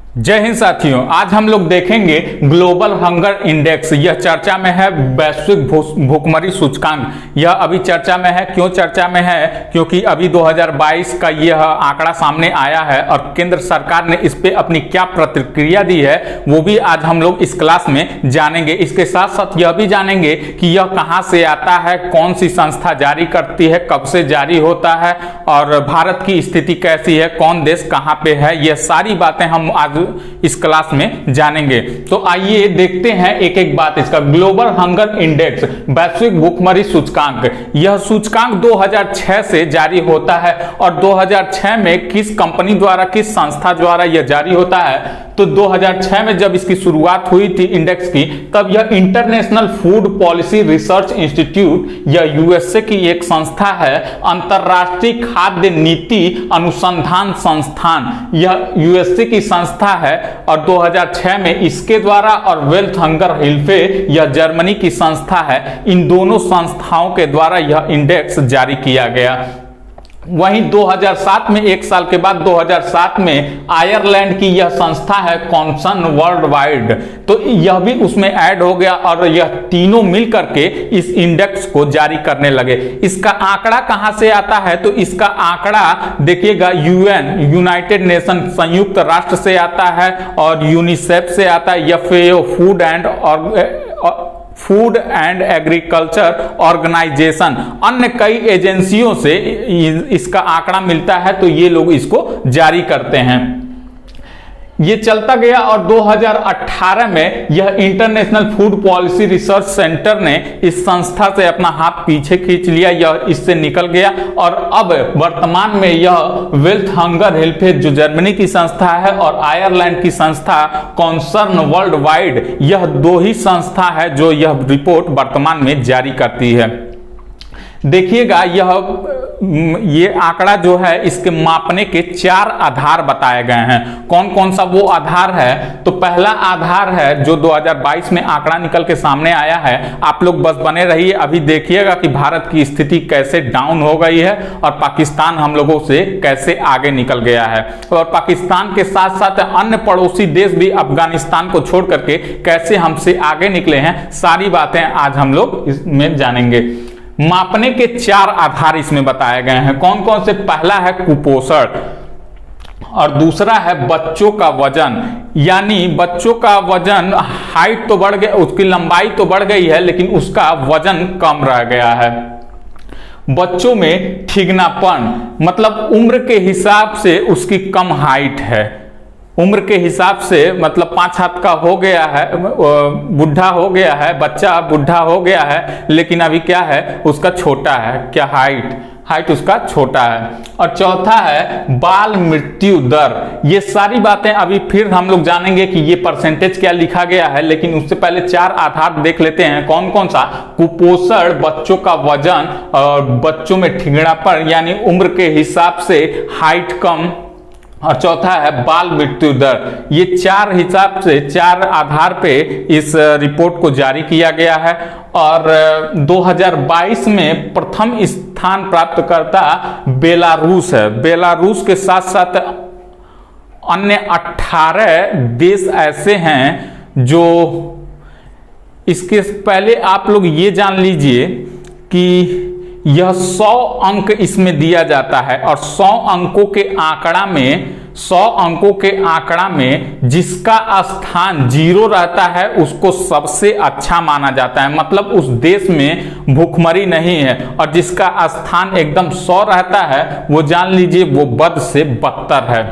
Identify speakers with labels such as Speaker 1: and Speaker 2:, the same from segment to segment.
Speaker 1: जय हिंद साथियों, आज हम लोग देखेंगे ग्लोबल हंगर इंडेक्स। यह चर्चा में है। वैश्विक भूखमरी सूचकांक यह अभी चर्चा में है। क्यों चर्चा में है? क्योंकि अभी 2022 का यह आंकड़ा सामने आया है और केंद्र सरकार ने इस पे अपनी क्या प्रतिक्रिया दी है वो भी आज हम लोग इस क्लास में जानेंगे। इसके साथ साथ यह भी जानेंगे कि यह कहां से आता है, कौन सी संस्था जारी करती है, कब से जारी होता है और भारत की स्थिति कैसी है, कौन देश कहां पे है, यह सारी बातें हम आज इस क्लास में जानेंगे। तो आइए देखते हैं एक एक बात। इसका ग्लोबल हंगर इंडेक्स, वैश्विक भूखमरी सूचकांक, यह सूचकांक 2006 से जारी होता है और 2006 में किस कंपनी द्वारा, किस संस्था द्वारा यह जारी होता है? तो 2006 में जब इसकी शुरुआत हुई थी इंडेक्स की, तब यह international food policy research institute, यह यूएसए की एक संस्था है, अंतरराष्ट्रीय खाद्य नीति अनुसंधान संस्थान, यह यूएसए की संस्था है और 2006 में इसके द्वारा, और वेल्थ हंगर हिल्फे यह जर्मनी की संस्था है, इन दोनों संस्थाओं के द्वारा यह इंडेक्स जारी किया गया। वहीं 2007 में, एक साल के बाद 2007 में आयरलैंड की यह संस्था है कॉन्सन वर्ल्ड वाइड, तो यह भी उसमें ऐड हो गया और यह तीनों मिलकर के इस इंडेक्स को जारी करने लगे। इसका आंकड़ा कहां से आता है? तो इसका आंकड़ा देखिएगा यूएन, यूनाइटेड नेशन, संयुक्त राष्ट्र से आता है और यूनिसेफ से आता है, FAO food and agriculture organisation, अन्य कई एजेंसियों से इसका आंकड़ा मिलता है, तो ये लोग इसको जारी करते हैं। ये चलता गया और 2018 में यह international food policy research centre ने इस संस्था से अपना हाथ पीछे खींच लिया, यह इससे निकल गया और अब वर्तमान में यह वेल्थ हंगर हेल्फे जो जर्मनी की संस्था है और आयरलैंड की संस्था कॉन्सर्न वर्ल्ड वाइड, यह दो ही संस्था है जो यह रिपोर्ट वर्तमान में जारी करती है। देखिएगा ये आंकड़ा जो है, इसके मापने के 4 आधार बताए गए हैं। कौन कौन सा वो आधार है? तो पहला आधार है जो 2022 में आंकड़ा निकल के सामने आया है। आप लोग बस बने रहिए, अभी देखिएगा कि भारत की स्थिति कैसे डाउन हो गई है और पाकिस्तान हम लोगों से कैसे आगे निकल गया है, और पाकिस्तान के साथ साथ अन्य पड़ोसी देश भी अफगानिस्तान को छोड़ करके कैसे हमसे आगे निकले हैं, सारी बातें आज हम लोग इसमें जानेंगे। मापने के 4 आधार इसमें बताए गए हैं। कौन कौन से? पहला है कुपोषण और दूसरा है बच्चों का वजन, यानी बच्चों का वजन, हाइट तो बढ़ गया, उसकी लंबाई तो बढ़ गई है लेकिन उसका वजन कम रह गया है। बच्चों में ठिगनापन, मतलब उम्र के हिसाब से उसकी कम हाइट है, उम्र के हिसाब से, मतलब 5 हाथ का हो गया है, बुढ़ा हो गया है, बच्चा बुढ़ा हो गया है लेकिन अभी क्या है, उसका छोटा है, क्या हाइट उसका छोटा है। और चौथा है बाल मृत्यु दर। ये सारी बातें अभी फिर हम लोग जानेंगे कि ये परसेंटेज क्या लिखा गया है, लेकिन उससे पहले 4 आधार देख लेते हैं। कौन कौन सा? कुपोषण, बच्चों का वजन और बच्चों में ठिगड़ापन यानी उम्र के हिसाब से हाइट कम, और चौथा है बाल मृत्यु दर। ये 4 हिसाब से, 4 आधार पे इस रिपोर्ट को जारी किया गया है और 2022 में प्रथम स्थान प्राप्तकर्ता बेलारूस है। बेलारूस के साथ साथ अन्य 18 देश ऐसे हैं जो, इसके पहले आप लोग ये जान लीजिए कि यह 100 अंक इसमें दिया जाता है और 100 अंकों के आंकड़ा में जिसका स्थान 0 रहता है उसको सबसे अच्छा माना जाता है, मतलब उस देश में भूखमरी नहीं है, और जिसका स्थान एकदम 100 रहता है वो जान लीजिए वो बद से बदतर है।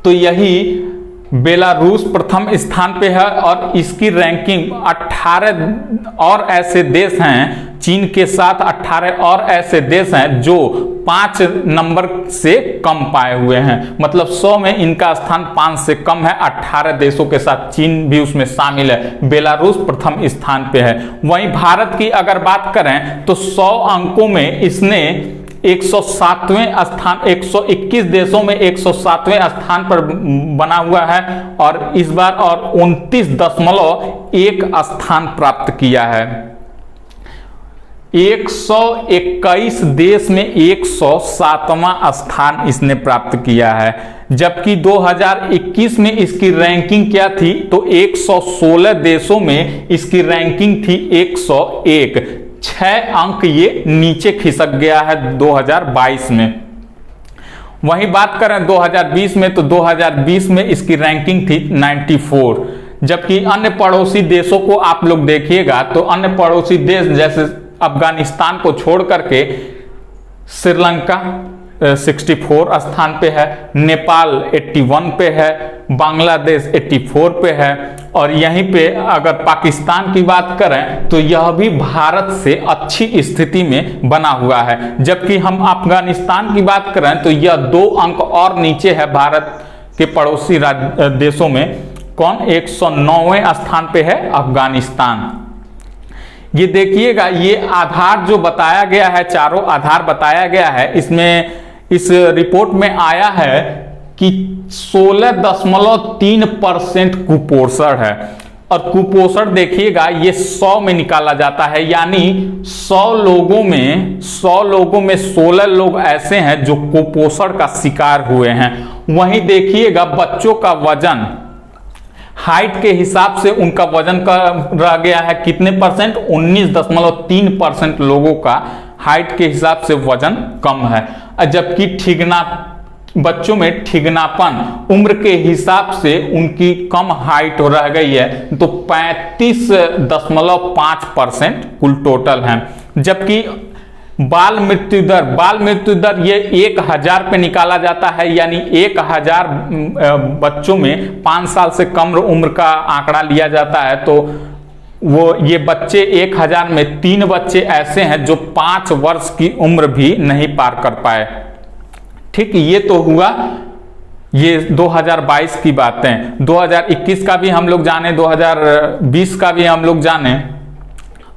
Speaker 1: तो यही बेलारूस प्रथम स्थान पे है और इसकी रैंकिंग 18 और ऐसे देश हैं, चीन के साथ 18 और ऐसे देश हैं जो 5 नंबर से कम पाए हुए हैं, मतलब 100 में इनका स्थान 5 से कम है। 18 देशों के साथ चीन भी उसमें शामिल है। बेलारूस प्रथम स्थान पे है। वहीं भारत की अगर बात करें तो 100 अंकों में इसने 107वें स्थान, 121 देशों में 107वें स्थान पर बना हुआ है और इस बार और 29.1 स्थान प्राप्त किया है। 121 देश में 107वां स्थान इसने प्राप्त किया है, जबकि 2021 में इसकी रैंकिंग क्या थी तो 116 देशों में इसकी रैंकिंग थी 101। 6 अंक ये नीचे खिसक गया है 2022 में। वहीं बात करें 2020 में तो 2020 में इसकी रैंकिंग थी 94, जबकि अन्य पड़ोसी देशों को आप लोग देखिएगा तो अन्य पड़ोसी देश जैसे अफगानिस्तान को छोड़ करके श्रीलंका 64 स्थान पे है, नेपाल 81 पे है, बांग्लादेश 84 पे है, और यहीं पे अगर पाकिस्तान की बात करें तो यह भी भारत से अच्छी स्थिति में बना हुआ है। जबकि हम अफगानिस्तान की बात करें तो यह 2 अंक और नीचे है भारत के पड़ोसी देशों में। कौन? 109वें स्थान पे है अफगानिस्तान। ये देखिएगा, ये आधार जो बताया गया है, चारों आधार बताया गया है, इसमें इस रिपोर्ट में आया है कि 16.3% कुपोषण है। और कुपोषण देखिएगा ये 100 में निकाला जाता है, यानी 100 लोगों में 16 लोग ऐसे हैं जो कुपोषण का शिकार हुए हैं। वहीं देखिएगा बच्चों का वजन, हाइट के हिसाब से उनका वजन का रह गया है कितने परसेंट? 19.3% लोगों का हाइट के हिसाब से वजन कम है। जबकि बच्चों में ठिगनापन उम्र के हिसाब से उनकी कम हाइट रह गई है, तो 35.5% कुल टोटल है। जबकि बाल मृत्यु दर ये 1000 पे निकाला जाता है, यानी 1000 बच्चों में 5 साल से कम उम्र का आंकड़ा लिया जाता है, तो ये बच्चे 1000 में 3 बच्चे ऐसे हैं जो 5 वर्ष की उम्र भी नहीं पार कर पाए। ठीक, ये तो हुआ ये 2022 की बातें। 2021 का भी हम लोग जाने, 2020 का भी हम लोग जाने।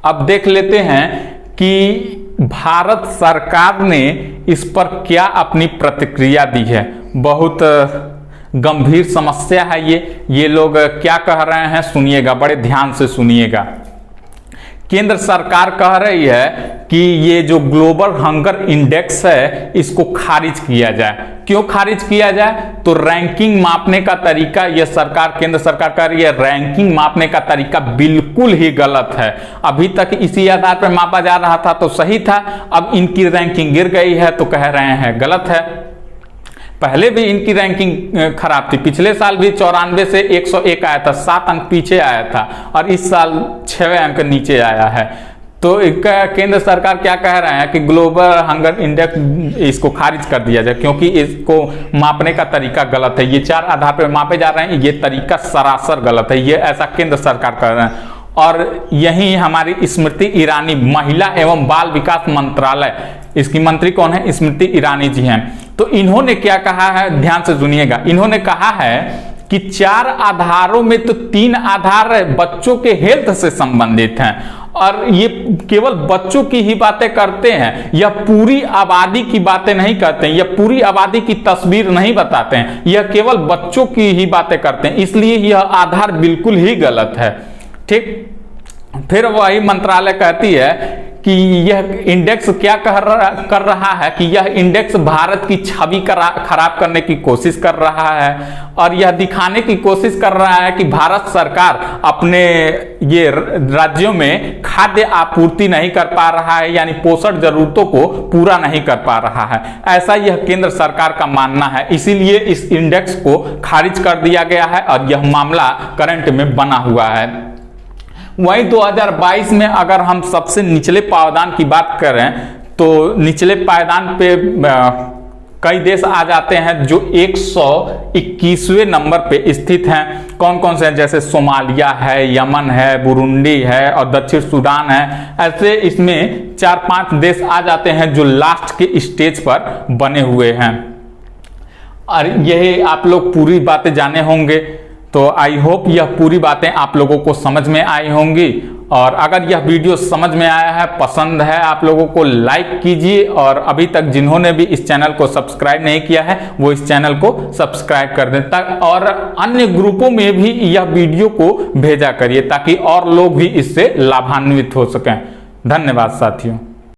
Speaker 1: अब देख लेते हैं कि भारत सरकार ने इस पर क्या अपनी प्रतिक्रिया दी है। बहुत गंभीर समस्या है ये लोग क्या कह रहे हैं सुनिएगा, बड़े ध्यान से सुनिएगा। केंद्र सरकार कह रही है कि ये जो ग्लोबल हंगर इंडेक्स है इसको खारिज किया जाए। क्यों खारिज किया जाए? तो रैंकिंग मापने का तरीका ये केंद्र सरकार कह रही है रैंकिंग मापने का तरीका बिल्कुल ही गलत है। अभी तक इसी आधार पर मापा जा रहा था तो सही था, अब इनकी रैंकिंग गिर गई है तो कह रहे हैं गलत है। पहले भी इनकी रैंकिंग खराब थी, पिछले साल भी 94 से 101 आया था, 7 अंक पीछे आया था, और इस साल 6 अंक नीचे आया है। तो केंद्र सरकार क्या कह रहे हैं कि ग्लोबल हंगर इंडेक्स इसको खारिज कर दिया जाए, क्योंकि इसको मापने का तरीका गलत है। ये 4 आधार पर मापे जा रहे हैं, ये तरीका सरासर गलत है, ये ऐसा केंद्र सरकार कर रहे हैं। और यही हमारी स्मृति ईरानी, महिला एवं बाल विकास मंत्रालय, इसकी मंत्री कौन है? स्मृति ईरानी जी हैं। तो इन्होंने क्या कहा है, ध्यान से सुनिएगा। इन्होंने कहा है कि 4 आधारों में तो 3 आधार बच्चों के हेल्थ से संबंधित हैं, और ये केवल बच्चों की ही बातें करते हैं, यह पूरी आबादी की बातें नहीं करते हैं, यह पूरी आबादी की तस्वीर नहीं बताते हैं, यह केवल बच्चों की ही बातें करते हैं, इसलिए यह आधार बिल्कुल ही गलत है। ठीक, फिर वही मंत्रालय कहती है कि यह इंडेक्स क्या कर रहा है कि यह इंडेक्स भारत की छवि खराब करने की कोशिश कर रहा है, और यह दिखाने की कोशिश कर रहा है कि भारत सरकार अपने ये राज्यों में खाद्य आपूर्ति नहीं कर पा रहा है, यानी पोषण जरूरतों को पूरा नहीं कर पा रहा है। ऐसा यह केंद्र सरकार का मानना है, इसीलिए इस इंडेक्स को खारिज कर दिया गया है, और यह मामला करंट में बना हुआ है। वहीं 2022 में अगर हम सबसे निचले पायदान की बात करें तो निचले पायदान पे कई देश आ जाते हैं जो 121वें नंबर पे स्थित हैं। कौन कौन से हैं? जैसे सोमालिया है, यमन है, बुरुंडी है और दक्षिण सूडान है। ऐसे इसमें 4-5 देश आ जाते हैं जो लास्ट के स्टेज पर बने हुए हैं। और यही आप लोग पूरी बातें जाने होंगे, तो आई होप यह पूरी बातें आप लोगों को समझ में आई होंगी। और अगर यह वीडियो समझ में आया है, पसंद है आप लोगों को, लाइक कीजिए, और अभी तक जिन्होंने भी इस चैनल को सब्सक्राइब नहीं किया है वो इस चैनल को सब्सक्राइब कर दें, और अन्य ग्रुपों में भी यह वीडियो को भेजा करिए ताकि और लोग भी इससे लाभान्वित हो सकें। धन्यवाद साथियों।